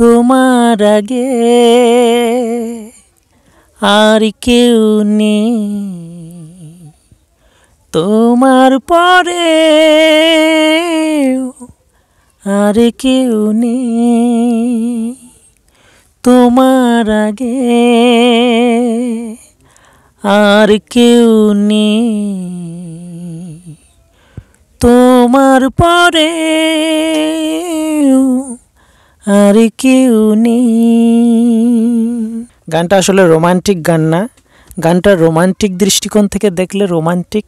তোমার আগে আর কেউ নেই, তোমার পরে আর কেউ নেই, তোমার আগে আর কেউ নেই, তোমার পরে আর কেউ নেই। গানটা আসলে রোমান্টিক গান না, গানটা রোমান্টিক দৃষ্টিকোণ থেকে দেখলে রোমান্টিক।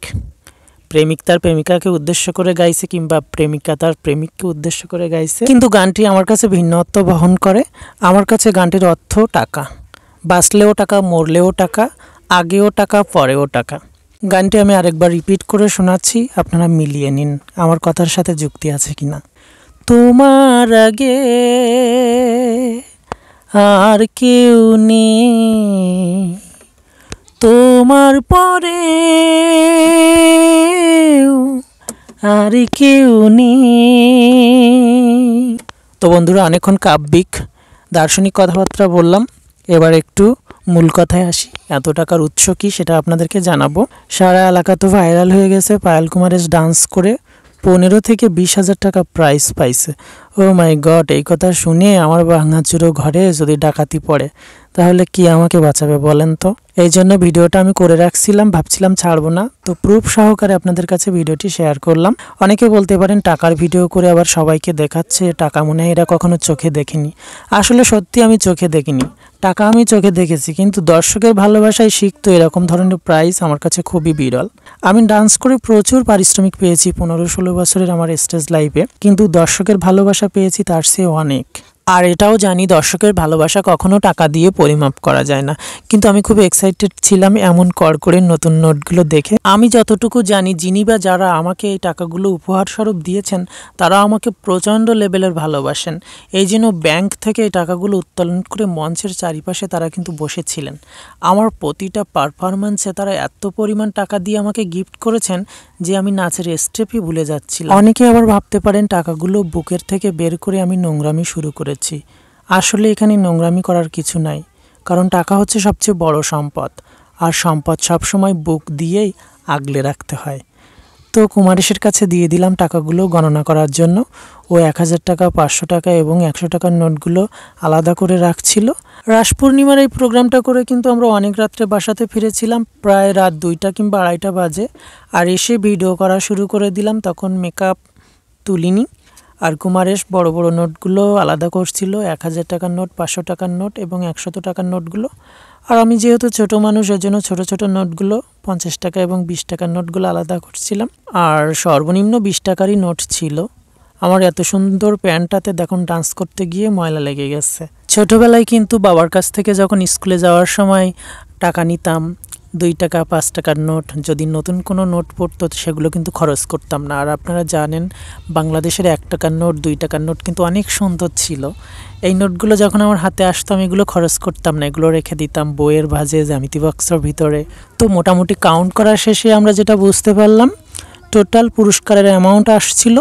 প্রেমিক তার প্রেমিকাকে উদ্দেশ্য করে গাইছে কিংবা প্রেমিকা তার প্রেমিককে উদ্দেশ্য করে গাইছে, কিন্তু গানটি আমার কাছে ভিন্ন অর্থ বহন করে। আমার কাছে গানটির অর্থ টাকা, বাঁচলেও টাকা, মরলেও টাকা, আগেও টাকা, পরেও টাকা। গানটি আমি আরেকবার রিপিট করে শোনাচ্ছি, আপনারা মিলিয়ে নিন আমার কথার সাথে যুক্তি আছে কিনা। তোমার আগে আর কেউ নেই, তোমার পরে আর কেউ নেই। তো বন্ধুরা, অনেকক্ষণ কাব্যিক দার্শনিক কথাবার্তা বললাম, এবার একটু মূল কথায় আসি। এত টাকার উৎস কি সেটা আপনাদেরকে জানাবো। সারা এলাকা তো ভাইরাল হয়ে গেছে পায়েল কুমারের ডান্স করে 15 থেকে 20,000 টাকা প্রাইজ পাইছে। ও মাই গড, এই কথা শুনে আমার ভাঙাচুরো ঘরে যদি ডাকাতি পড়ে তাহলে কি আমাকে বাঁচাবে বলেন তো। এই জন্য ভিডিওটা আমি করে রাখছিলাম, ভাবছিলাম ছাড়বো না, তো প্রুফ সহকারে আপনাদের কাছে ভিডিওটি শেয়ার করলাম। অনেকে বলতে পারেন টাকার ভিডিও করে আবার সবাইকে দেখাচ্ছে, টাকা মনে হয় এরা কখনো চোখে দেখেনি। আসলে সত্যি আমি চোখে দেখিনি, টাকা আমি চোখে দেখেছি, কিন্তু দর্শকের ভালোবাসায় শিখতো এরকম ধরনের প্রাইজ আমার কাছে খুবই বিরল। আমি ডান্স করে প্রচুর পারিশ্রমিক পেয়েছি 15-16 বছরের আমার স্টেজ লাইফে, কিন্তু দর্শকের ভালোবাসা পেয়েছি তার চেয়ে অনেক। আর এটাও জানি দর্শকের ভালোবাসা কখনো টাকা দিয়ে পরিমাপ করা যায় না, কিন্তু আমি খুব এক্সাইটেড ছিলাম এমন কড়কড়ের নতুন নোটগুলো দেখে। আমি যতটুকু জানি, যিনি বা যারা আমাকে এই টাকাগুলো উপহার স্বরূপ দিয়েছেন তারা আমাকে প্রচণ্ড লেভেলের ভালোবাসেন। এই জন্য ব্যাংক থেকে এই টাকাগুলো উত্তোলন করে মঞ্চের চারিপাশে তারা কিন্তু বসেছিলেন। আমার প্রতিটা পারফরম্যান্সে তারা এত পরিমাণ টাকা দিয়ে আমাকে গিফট করেছেন যে আমি নাচের স্টেপই ভুলে যাচ্ছিলাম। অনেকে আবার ভাবতে পারেন টাকাগুলো বুকের থেকে বের করে আমি নোংরামি শুরু করেছি। আসলে এখানে নোংরামি করার কিছু নাই, কারণ টাকা হচ্ছে সবচেয়ে বড় সম্পদ, আর সম্পদ সবসময় বুক দিয়েই আগলে রাখতে হয়। তো কুমারেশের কাছে দিয়ে দিলাম টাকাগুলো গণনা করার জন্য। ও 1000 টাকা, 500 টাকা এবং 100 টাকার নোটগুলো আলাদা করে রাখছিল। রাস পূর্ণিমার এই প্রোগ্রামটা করে কিন্তু আমরা অনেক রাত্রে বাসাতে ফিরেছিলাম, প্রায় রাত 2টা কিংবা 2:30 বাজে। আর এসে ভিডিও করা শুরু করে দিলাম, তখন মেকআপ তুলিনি। আর কুমারেশ বড় বড় নোটগুলো আলাদা করছিল, 1000 টাকার নোট, 500 টাকার নোট এবং 100 টাকার নোটগুলো। আর আমি যেহেতু ছোট মানুষ, এর জন্য ছোট ছোট নোটগুলো 50 টাকা এবং 20 টাকার নোটগুলো আলাদা করছিলাম। আর সর্বনিম্ন 20 টাকারই নোট ছিল। আমার এত সুন্দর প্যান্টটাতে দেখুন ডান্স করতে গিয়ে ময়লা লেগে গেছে। ছোটবেলায় কিন্তু বাবার কাছ থেকে যখন স্কুলে যাওয়ার সময় টাকা নিতাম, 2 টাকা, 5 টাকার নোট, যদি নতুন কোনো নোট পড়তো সেগুলো কিন্তু খরচ করতাম না। আর আপনারা জানেন বাংলাদেশের 1 টাকার নোট, 2 টাকার নোট কিন্তু অনেক সুন্দর ছিল। এই নোটগুলো যখন আমার হাতে আসতো আমি এগুলো খরচ করতাম না, এগুলো রেখে দিতাম বইয়ের ভাঁজে, জ্যামিতি বক্সের ভিতরে। তো মোটামুটি কাউন্ট করার শেষে আমরা যেটা বুঝতে পারলাম, টোটাল পুরস্কারের অ্যামাউন্ট আসছিল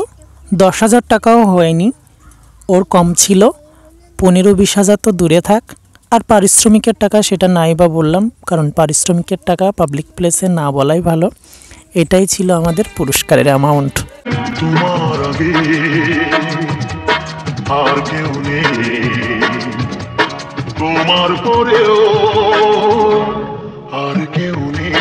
10,000 টাকাও হয়নি, ওর কম ছিল। 15-20 হাজার তো দূরে থাক। আর পারিশ্রমিকের টাকা সেটা নাই বা বললাম, কারণ পারিশ্রমিকের টাকা পাবলিক প্লেসে না বলাই ভালো। এটাই ছিল আমাদের পুরস্কারের অ্যামাউন্ট। তোমার আগে আর কেউ নেই, তোমার পরেও আর কেউ নেই।